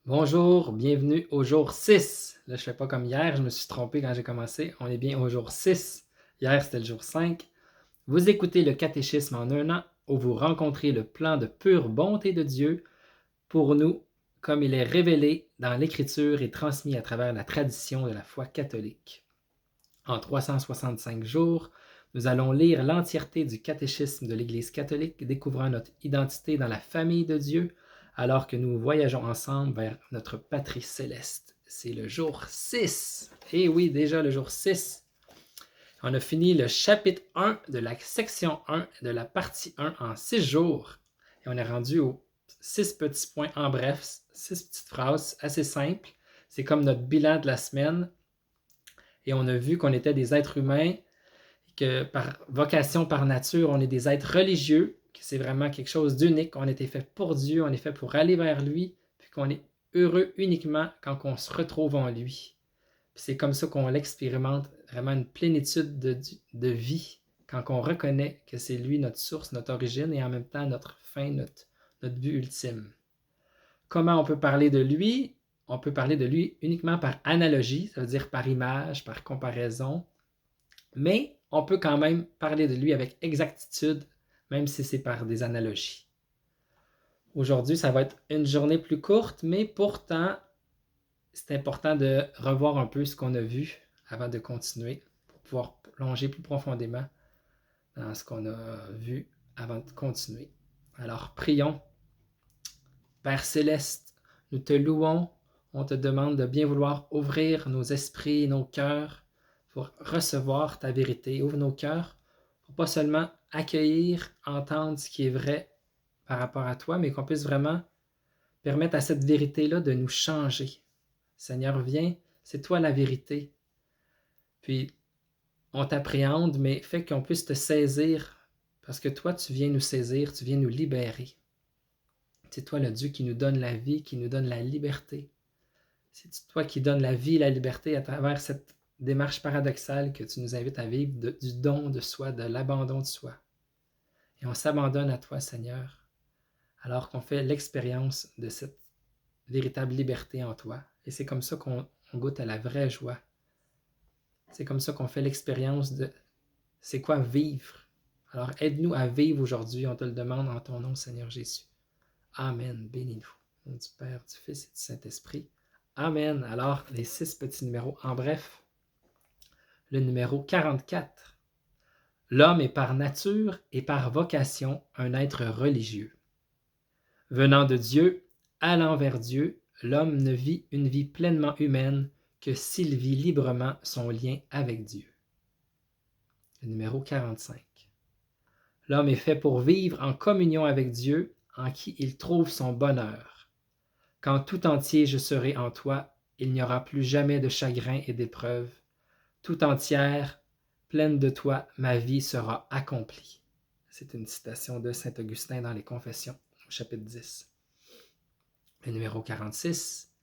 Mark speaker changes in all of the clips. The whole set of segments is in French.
Speaker 1: Bonjour, bienvenue au jour 6. Là, je fais pas comme hier, je me suis trompé quand j'ai commencé. On est bien au jour 6. Hier, c'était le jour 5. Vous écoutez le catéchisme en un an où vous rencontrez le plan de pure bonté de Dieu pour nous, comme il est révélé dans l'Écriture et transmis à travers la tradition de la foi catholique. En 365 jours, nous allons lire l'entièreté du catéchisme de l'Église catholique, découvrant notre identité dans la famille de Dieu, alors que nous voyageons ensemble vers notre patrie céleste. C'est le jour 6. Et oui, déjà le jour 6. On a fini le chapitre 1 de la section 1 de la partie 1 en 6 jours. Et on est rendu aux 6 petits points en bref, 6 petites phrases assez simples. C'est comme notre bilan de la semaine. Et on a vu qu'on était des êtres humains, que par vocation, par nature, on est des êtres religieux, que c'est vraiment quelque chose d'unique. On a été fait pour Dieu, on est fait pour aller vers lui, puis qu'on est heureux uniquement quand on se retrouve en lui. Puis c'est comme ça qu'on l'expérimente, vraiment une plénitude de vie, quand on reconnaît que c'est lui notre source, notre origine, et en même temps notre fin, notre but ultime. Comment on peut parler de lui? On peut parler de lui uniquement par analogie, ça veut dire par image, par comparaison, mais on peut quand même parler de lui avec exactitude, même si c'est par des analogies. Aujourd'hui, ça va être une journée plus courte, mais pourtant, c'est important de revoir un peu ce qu'on a vu avant de continuer, pour pouvoir plonger plus profondément dans ce qu'on a vu avant de continuer. Alors, prions. Père céleste, nous te louons, on te demande de bien vouloir ouvrir nos esprits et nos cœurs pour recevoir ta vérité. Ouvre nos cœurs pour pas seulement accueillir, entendre ce qui est vrai par rapport à toi, mais qu'on puisse vraiment permettre à cette vérité-là de nous changer. Seigneur, viens, c'est toi la vérité. Puis, on t'appréhende, mais fais qu'on puisse te saisir, parce que toi, tu viens nous saisir, tu viens nous libérer. C'est toi le Dieu qui nous donne la vie, qui nous donne la liberté. C'est toi qui donnes la vie et la liberté à travers cette démarche paradoxale que tu nous invites à vivre du don de soi, de l'abandon de soi. Et on s'abandonne à toi, Seigneur, alors qu'on fait l'expérience de cette véritable liberté en toi. Et c'est comme ça qu'on goûte à la vraie joie. C'est comme ça qu'on fait l'expérience de c'est quoi vivre. Alors aide-nous à vivre aujourd'hui, on te le demande en ton nom, Seigneur Jésus. Amen. Bénis-nous. Au nom du Père, du Fils et du Saint-Esprit. Amen. Alors, les 6 petits numéros en bref. Le numéro 44. L'homme est par nature et par vocation un être religieux. Venant de Dieu, allant vers Dieu, l'homme ne vit une vie pleinement humaine que s'il vit librement son lien avec Dieu. Le numéro 45. L'homme est fait pour vivre en communion avec Dieu, en qui il trouve son bonheur. Quand tout entier je serai en toi, il n'y aura plus jamais de chagrin et d'épreuve. Tout entière, pleine de toi, ma vie sera accomplie. C'est une citation de saint Augustin dans les Confessions, au chapitre 10. Le numéro 46.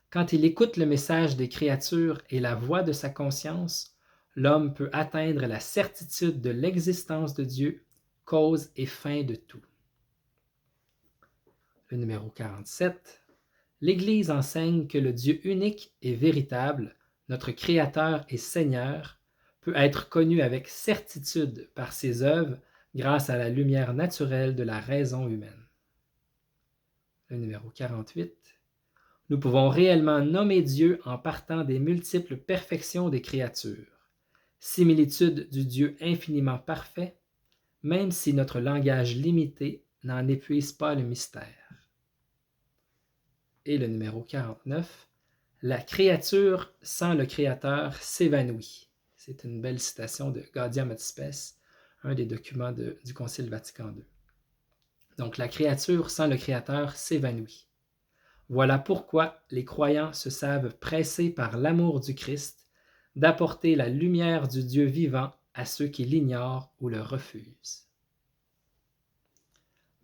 Speaker 1: Quand il écoute le message des créatures et la voix de sa conscience, l'homme peut atteindre la certitude de l'existence de Dieu, cause et fin de tout. Le numéro 47. L'Église enseigne que le Dieu unique et véritable, notre Créateur et Seigneur, peut être connu avec certitude par ses œuvres grâce à la lumière naturelle de la raison humaine. Le numéro 48. Nous pouvons réellement nommer Dieu en partant des multiples perfections des créatures, similitude du Dieu infiniment parfait, même si notre langage limité n'en épuise pas le mystère. Et le numéro 49, la créature sans le Créateur s'évanouit. C'est une belle citation de Gaudium et Spes, un des documents du Concile Vatican II. Donc la créature sans le Créateur s'évanouit. Voilà pourquoi les croyants se savent pressés par l'amour du Christ d'apporter la lumière du Dieu vivant à ceux qui l'ignorent ou le refusent.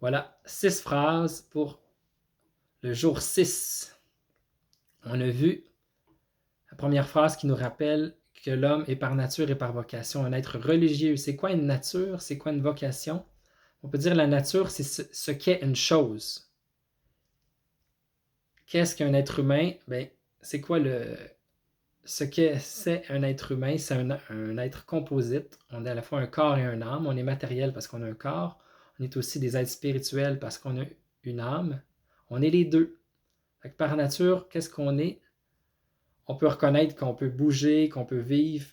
Speaker 1: Voilà 6 phrases pour le jour 6. On a vu la première phrase qui nous rappelle que l'homme est par nature et par vocation un être religieux. C'est quoi une nature? C'est quoi une vocation? On peut dire la nature, c'est ce qu'est une chose. qu'est-ce qu'un être humain? Ben, c'est quoi ce que c'est un être humain? C'est un être composite. On a à la fois un corps et une âme. On est matériel parce qu'on a un corps. On est aussi des êtres spirituels parce qu'on a une âme. On est les deux. Fait que par nature, qu'est-ce qu'on est? On peut reconnaître qu'on peut bouger, qu'on peut vivre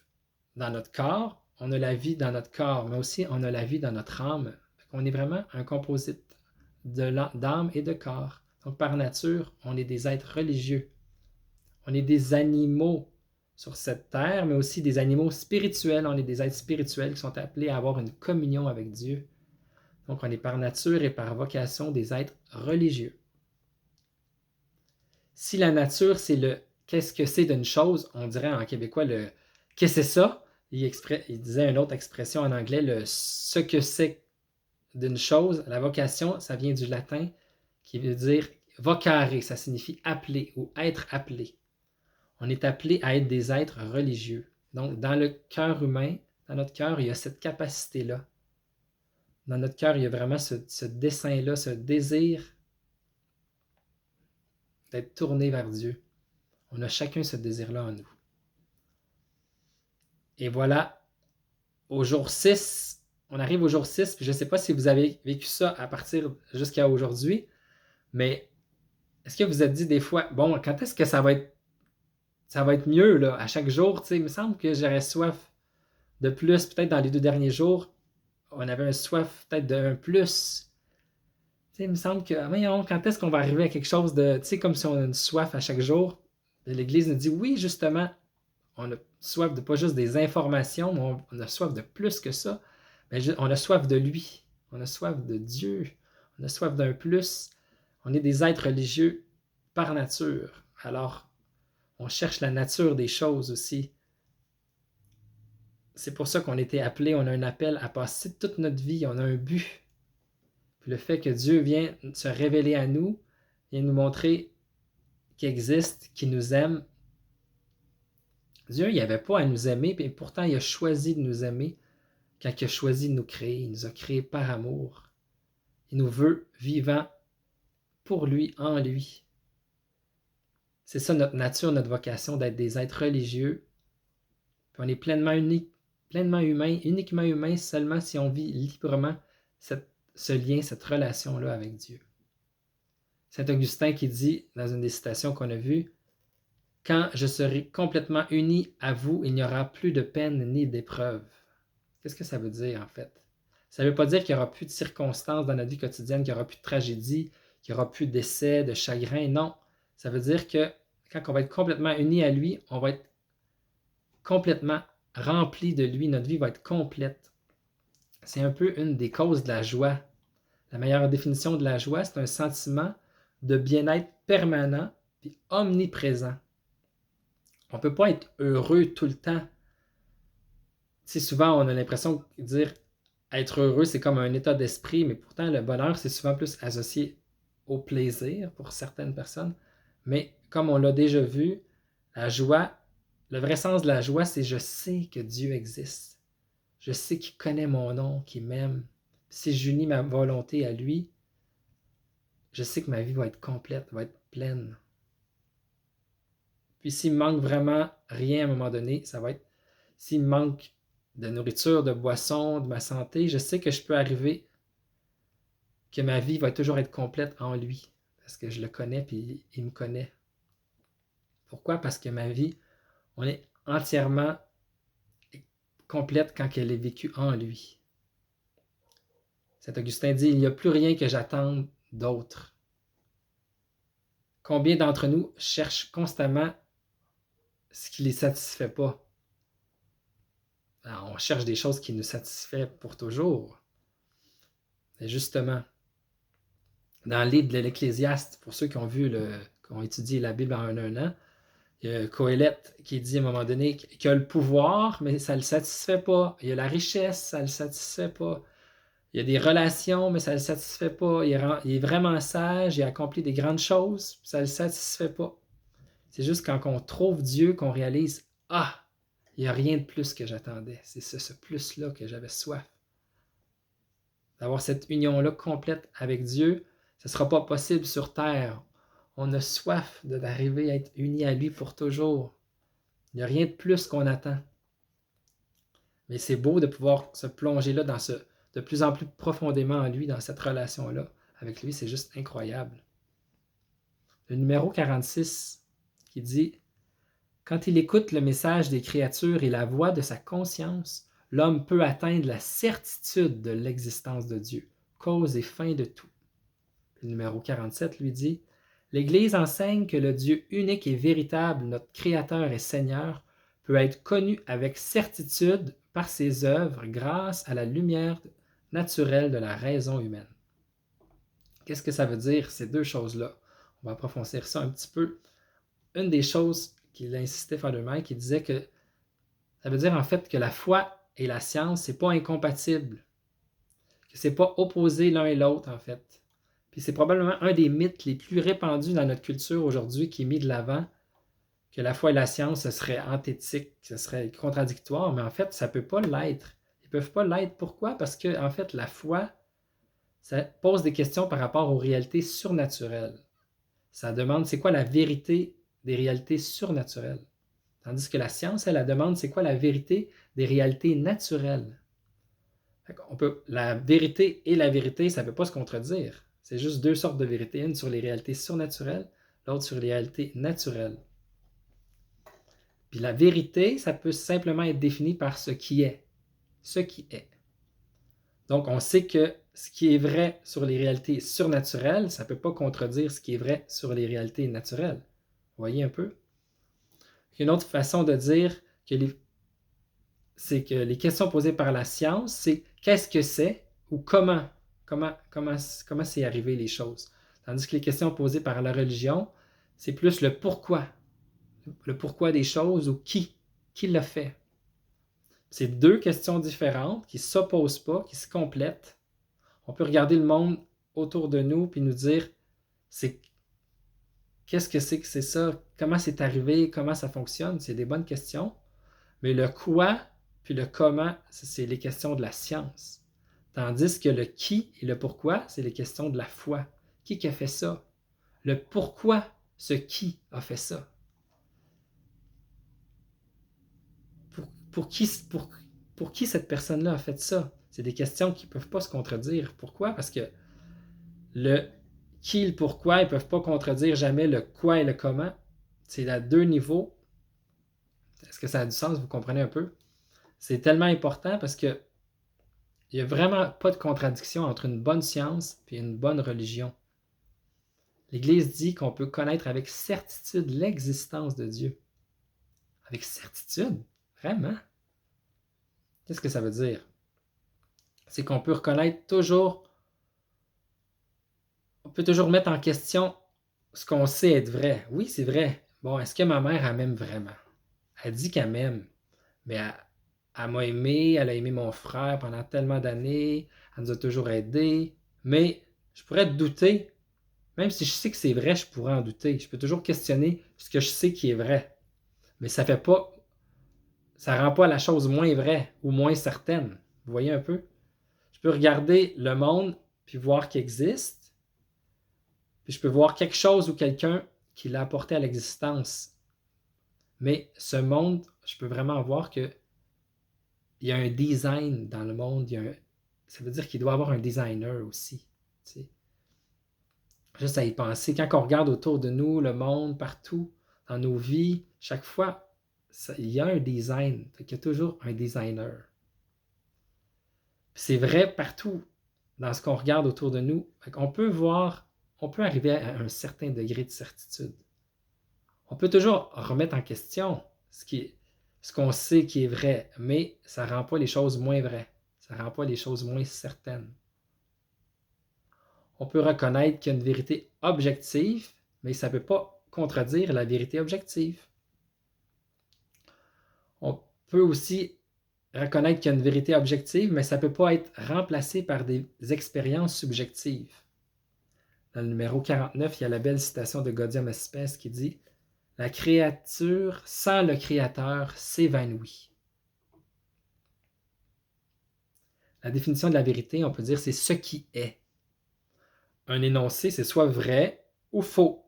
Speaker 1: dans notre corps. On a la vie dans notre corps, mais aussi on a la vie dans notre âme. On est vraiment un composite d'âme et de corps. Donc par nature, on est des êtres religieux. On est des animaux sur cette terre, mais aussi des animaux spirituels. On est des êtres spirituels qui sont appelés à avoir une communion avec Dieu. Donc on est par nature et par vocation des êtres religieux. Si la nature, c'est le qu'est-ce que c'est d'une chose, on dirait en québécois le qu'est-ce que c'est ça? Il disait une autre expression en anglais, le ce que c'est d'une chose. La vocation, ça vient du latin qui veut dire vocare, ça signifie appeler ou être appelé. On est appelé à être des êtres religieux. Donc, dans le cœur humain, dans notre cœur, il y a cette capacité-là. Dans notre cœur, il y a vraiment ce dessein-là, ce désir d'être tourné vers Dieu. On a chacun ce désir-là en nous. Et voilà, au jour 6, on arrive au jour 6, puis je ne sais pas si vous avez vécu ça à partir jusqu'à aujourd'hui, mais est-ce que vous êtes dit des fois, bon, quand est-ce que ça va être mieux là, à chaque jour? Il me semble que j'aurais soif de plus, peut-être dans les 2 derniers jours, on avait un soif peut-être d'un plus. Il me semble que, voyons, quand est-ce qu'on va arriver à quelque chose de, comme si on a une soif à chaque jour? Et l'Église nous dit, oui, justement, on a soif de pas juste des informations, mais on a soif de plus que ça. Mais on a soif de lui, on a soif de Dieu, on a soif d'un plus. On est des êtres religieux par nature. Alors, on cherche la nature des choses aussi. C'est pour ça qu'on a été appelé, on a un appel à passer toute notre vie, on a un but. Puis le fait que Dieu vient se révéler à nous, vient nous montrer qu'il existe, qu'il nous aime. Dieu, il n'avait pas à nous aimer, et pourtant il a choisi de nous aimer quand il a choisi de nous créer. Il nous a créés par amour. Il nous veut vivants pour lui, en lui. C'est ça notre nature, notre vocation, d'être des êtres religieux. Puis on est pleinement humain, uniquement humain seulement si on vit librement ce lien, cette relation-là avec Dieu. Saint Augustin qui dit, dans une des citations qu'on a vues, « Quand je serai complètement uni à vous, il n'y aura plus de peine ni d'épreuve. » Qu'est-ce que ça veut dire en fait? Ça ne veut pas dire qu'il n'y aura plus de circonstances dans notre vie quotidienne, qu'il n'y aura plus de tragédie, qu'il n'y aura plus d'essais, de chagrin. Non, ça veut dire que quand on va être complètement uni à lui, on va être complètement rempli de lui, notre vie va être complète. C'est un peu une des causes de la joie. La meilleure définition de la joie, c'est un sentiment de bien-être permanent et omniprésent. On ne peut pas être heureux tout le temps. Souvent, on a l'impression de dire être heureux, c'est comme un état d'esprit, mais pourtant, le bonheur, c'est souvent plus associé au plaisir pour certaines personnes. Mais comme on l'a déjà vu, la joie, le vrai sens de la joie, c'est je sais que Dieu existe. Je sais qu'il connaît mon nom, qu'il m'aime. Si j'unis ma volonté à lui, je sais que ma vie va être complète, va être pleine. Puis s'il me manque vraiment rien à un moment donné, ça va être s'il me manque de nourriture, de boisson, de ma santé, je sais que je peux arriver, que ma vie va toujours être complète en lui, parce que je le connais puis il me connaît. Pourquoi? Parce que ma vie, on est entièrement complète quand elle est vécue en lui. Saint Augustin dit, il n'y a plus rien que j'attende d'autre. Combien d'entre nous cherchent constamment ce qui ne les satisfait pas? Alors, on cherche des choses qui nous satisfont pour toujours. Et justement, dans le livre de l'Ecclésiaste, pour ceux qui ont étudié la Bible en un an, il y a Coëlette qui dit à un moment donné qu'il a le pouvoir, mais ça ne le satisfait pas. Il y a la richesse, ça ne le satisfait pas. Il y a des relations, mais ça ne le satisfait pas. Il est vraiment sage, il a accompli des grandes choses, ça ne le satisfait pas. C'est juste quand on trouve Dieu qu'on réalise « Ah, il n'y a rien de plus que j'attendais. » C'est ce plus-là que j'avais soif. D'avoir cette union-là complète avec Dieu, ce ne sera pas possible sur terre. On a soif d'arriver à être unis à lui pour toujours. Il n'y a rien de plus qu'on attend. Mais c'est beau de pouvoir se plonger là de plus en plus profondément en lui, dans cette relation-là. Avec lui, c'est juste incroyable. Le numéro 46 qui dit « Quand il écoute le message des créatures et la voix de sa conscience, l'homme peut atteindre la certitude de l'existence de Dieu, cause et fin de tout. » Le numéro 47 lui dit « L'Église enseigne que le Dieu unique et véritable, notre Créateur et Seigneur, peut être connu avec certitude par ses œuvres grâce à la lumière naturelle de la raison humaine. » Qu'est-ce que ça veut dire, ces deux choses-là? On va approfondir ça un petit peu. Une des choses qu'il insistait fortement, qui disait que ça veut dire en fait que la foi et la science, c'est pas incompatible, que c'est pas opposé l'un et l'autre en fait. Puis c'est probablement un des mythes les plus répandus dans notre culture aujourd'hui qui est mis de l'avant, que la foi et la science, ce serait anthétique, ce serait contradictoire, mais en fait, ça peut pas l'être. Ils peuvent pas l'être. Pourquoi? Parce que en fait, la foi, ça pose des questions par rapport aux réalités surnaturelles. Ça demande c'est quoi la vérité des réalités surnaturelles. Tandis que la science, elle demande c'est quoi la vérité des réalités naturelles. La vérité et la vérité, ça ne peut pas se contredire. C'est juste deux sortes de vérités, une sur les réalités surnaturelles, l'autre sur les réalités naturelles. Puis la vérité, ça peut simplement être défini par ce qui est. Ce qui est. Donc, on sait que ce qui est vrai sur les réalités surnaturelles, ça ne peut pas contredire ce qui est vrai sur les réalités naturelles. Vous voyez un peu? Une autre façon de dire que c'est que les questions posées par la science, c'est qu'est-ce que c'est ou comment c'est arrivé les choses. Tandis que les questions posées par la religion, c'est plus le pourquoi des choses ou qui l'a fait. C'est deux questions différentes qui ne s'opposent pas, qui se complètent. On peut regarder le monde autour de nous puis nous dire qu'est-ce que c'est ça, comment c'est arrivé, comment ça fonctionne, c'est des bonnes questions. Mais le quoi puis le comment, c'est les questions de la science. Tandis que le qui et le pourquoi, c'est les questions de la foi. Qui a fait ça? Le pourquoi ce qui a fait ça? Pour qui cette personne-là a fait ça? C'est des questions qui ne peuvent pas se contredire. Pourquoi? Parce que le qui et le pourquoi, ils ne peuvent pas contredire jamais le quoi et le comment. C'est à deux niveaux. Est-ce que ça a du sens? Vous comprenez un peu? C'est tellement important parce que il n'y a vraiment pas de contradiction entre une bonne science et une bonne religion. L'Église dit qu'on peut connaître avec certitude l'existence de Dieu. Avec certitude? Vraiment? Qu'est-ce que ça veut dire? C'est qu'on peut reconnaître toujours, on peut toujours mettre en question ce qu'on sait être vrai. Oui, c'est vrai. Bon, est-ce que ma mère, elle m'aime vraiment? Elle dit qu'elle m'aime, mais elle m'a aimé, elle a aimé mon frère pendant tellement d'années, elle nous a toujours aidés, mais je pourrais douter. Même si je sais que c'est vrai, je pourrais en douter. Je peux toujours questionner ce que je sais qui est vrai. Mais ça rend pas la chose moins vraie ou moins certaine. Vous voyez un peu? Je peux regarder le monde puis voir qu'il existe. Puis je peux voir quelque chose ou quelqu'un qui l'a apporté à l'existence. Mais ce monde, je peux vraiment voir qu'il y a un design dans le monde. Ça veut dire qu'il doit y avoir un designer aussi. T'sais. Juste à y penser. Quand on regarde autour de nous, le monde, partout, dans nos vies, chaque fois, il y a un design. Il y a toujours un designer. Puis c'est vrai partout dans ce qu'on regarde autour de nous. On peut arriver à un certain degré de certitude. On peut toujours remettre en question ce qu'on sait qui est vrai, mais ça ne rend pas les choses moins vraies. Ça ne rend pas les choses moins certaines. On peut reconnaître qu'il y a une vérité objective, mais ça ne peut pas contredire la vérité objective. On peut aussi reconnaître qu'il y a une vérité objective, mais ça ne peut pas être remplacé par des expériences subjectives. Dans le numéro 49, il y a la belle citation de Gaudium et Spes qui dit « La créature sans le Créateur s'évanouit. » La définition de la vérité, on peut dire, c'est ce qui est. Un énoncé, c'est soit vrai ou faux.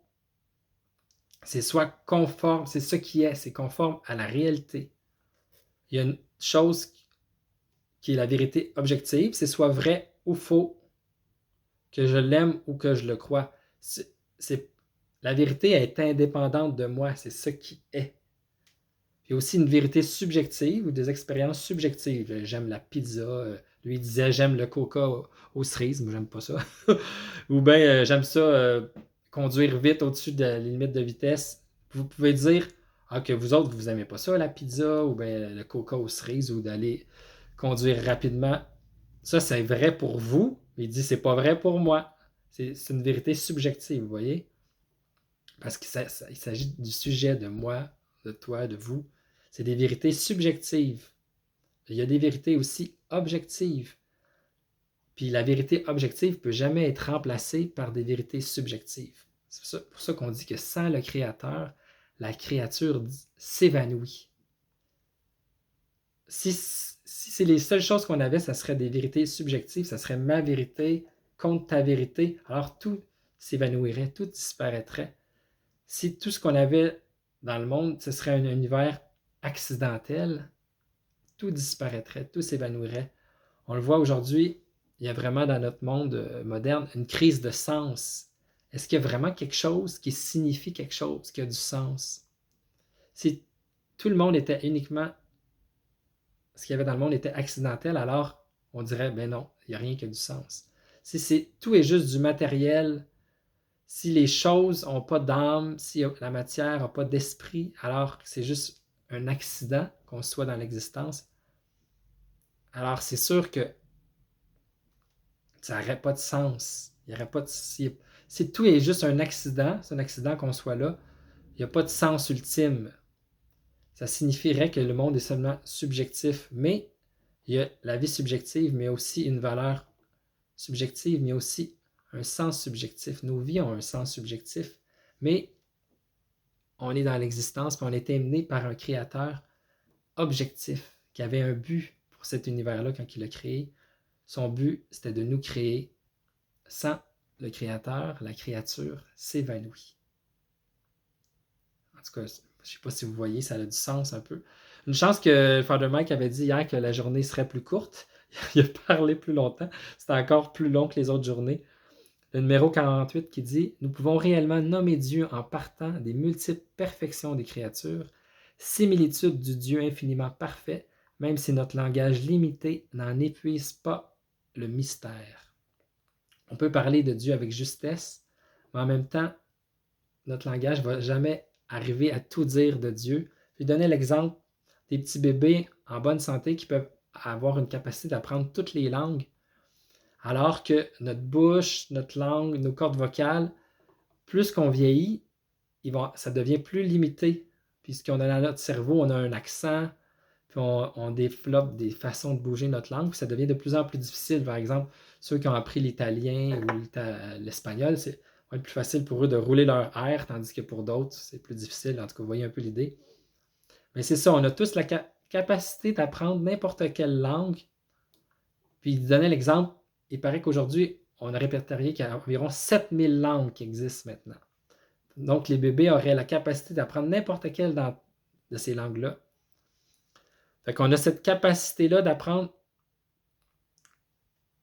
Speaker 1: c'est soit conforme, c'est ce qui est, c'est conforme à la réalité. Il y a une chose qui est la vérité objective, c'est soit vrai ou faux, que je l'aime ou que je le crois. La vérité est indépendante de moi, c'est ce qui est. Il y a aussi une vérité subjective ou des expériences subjectives. J'aime la pizza. Lui, il disait j'aime le coca aux cerises. Moi, j'aime pas ça. Ou bien j'aime ça conduire vite au-dessus de la limite de vitesse. Vous pouvez dire que vous autres, vous aimez pas ça, la pizza, ou bien le coca aux cerises, ou d'aller conduire rapidement. Ça, c'est vrai pour vous, mais il dit c'est pas vrai pour moi. C'est une vérité subjective, vous voyez? Parce qu'il s'agit du sujet de moi, de toi, de vous. C'est des vérités subjectives. Il y a des vérités aussi objectives. Puis la vérité objective ne peut jamais être remplacée par des vérités subjectives. C'est pour ça qu'on dit que sans le Créateur, la créature s'évanouit. Si c'est les seules choses qu'on avait, ça serait des vérités subjectives, ça serait ma vérité contre ta vérité, alors tout s'évanouirait, tout disparaîtrait. Si tout ce qu'on avait dans le monde, ce serait un univers accidentel, tout disparaîtrait, tout s'évanouirait. On le voit aujourd'hui, il y a vraiment dans notre monde moderne une crise de sens. Est-ce qu'il y a vraiment quelque chose qui signifie quelque chose, qui a du sens? Si tout le monde était uniquement, ce qu'il y avait dans le monde était accidentel, alors on dirait, ben non, il n'y a rien qui a du sens. Si tout est juste du matériel, si les choses n'ont pas d'âme, si la matière n'a pas d'esprit, alors que c'est juste un accident qu'on soit dans l'existence, alors c'est sûr que ça n'aurait pas de sens. Il y aurait pas de, si tout est juste un accident, c'est un accident qu'on soit là, il n'y a pas de sens ultime. Ça signifierait que le monde est seulement subjectif, mais il y a la vie subjective, mais aussi une valeur subjective, mais aussi un sens subjectif. Nos vies ont un sens subjectif, mais on est dans l'existence, puis on est amené par un créateur objectif, qui avait un but pour cet univers-là quand il l'a créé. Son but, c'était de nous créer. Sans le créateur, la créature s'évanouit. En tout cas, je ne sais pas si vous voyez, ça a du sens un peu. Une chance que Father Mike avait dit hier que la journée serait plus courte. Il a parlé plus longtemps. C'était encore plus long que les autres journées. Le numéro 48 qui dit « Nous pouvons réellement nommer Dieu en partant des multiples perfections des créatures, similitude du Dieu infiniment parfait, même si notre langage limité n'en épuise pas le mystère. » On peut parler de Dieu avec justesse, mais en même temps, notre langage ne va jamais arriver à tout dire de Dieu. Je vais donner l'exemple des petits bébés en bonne santé qui peuvent avoir une capacité d'apprendre toutes les langues, alors que notre bouche, notre langue, nos cordes vocales, plus qu'on vieillit, ça devient plus limité, puisqu'on a dans notre cerveau, on a un accent, puis on développe des façons de bouger notre langue, puis ça devient de plus en plus difficile. Par exemple, ceux qui ont appris l'italien ou l'espagnol, c'est va être plus facile pour eux de rouler leur R, tandis que pour d'autres, c'est plus difficile. En tout cas, vous voyez un peu l'idée. Mais c'est ça, on a tous la capacité d'apprendre n'importe quelle langue. Puis, il donnait l'exemple, il paraît qu'aujourd'hui, on a répertorié qu'il y a environ 7000 langues qui existent maintenant. Donc, les bébés auraient la capacité d'apprendre n'importe quelle de ces langues-là. Fait qu'on a cette capacité-là d'apprendre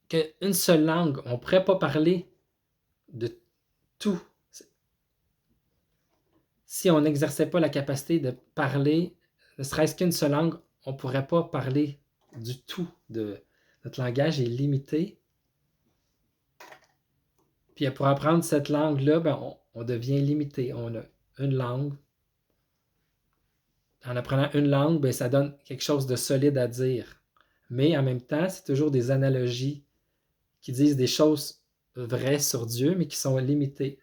Speaker 1: qu'une seule langue. On ne pourrait pas parler de tout. Si on n'exerçait pas la capacité de parler, ne serait-ce qu'une seule langue, on ne pourrait pas parler du tout. Notre langage est limité. Puis pour apprendre cette langue-là, on devient limité. On a une langue. En apprenant une langue, ça donne quelque chose de solide à dire. Mais en même temps, c'est toujours des analogies qui disent des choses vraies sur Dieu, mais qui sont limitées.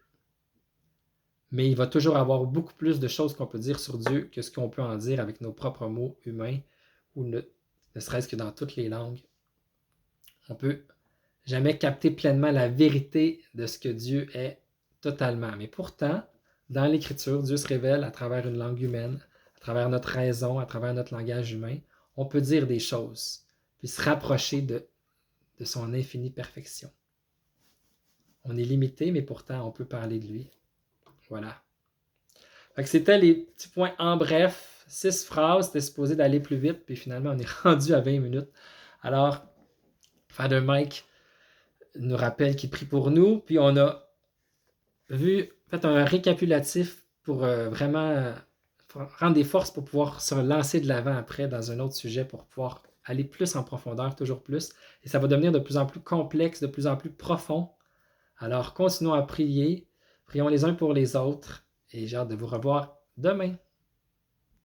Speaker 1: Mais il va toujours avoir beaucoup plus de choses qu'on peut dire sur Dieu que ce qu'on peut en dire avec nos propres mots humains ou ne serait-ce que dans toutes les langues. On ne peut jamais capter pleinement la vérité de ce que Dieu est totalement. Mais pourtant, dans l'Écriture, Dieu se révèle à travers une langue humaine, à travers notre raison, à travers notre langage humain. On peut dire des choses, puis se rapprocher de son infinie perfection. On est limité, mais pourtant, on peut parler de lui. Voilà. Fait que c'était les petits points en bref. 6 phrases, c'était supposé d'aller plus vite, puis finalement, on est rendu à 20 minutes. Alors, Father Mike nous rappelle qu'il prie pour nous, puis on a fait un récapitulatif pour vraiment rendre des forces pour pouvoir se lancer de l'avant après dans un autre sujet pour pouvoir aller plus en profondeur, toujours plus. Et ça va devenir de plus en plus complexe, de plus en plus profond. Alors, continuons à prier. Prions les uns pour les autres. Et j'ai hâte de vous revoir demain.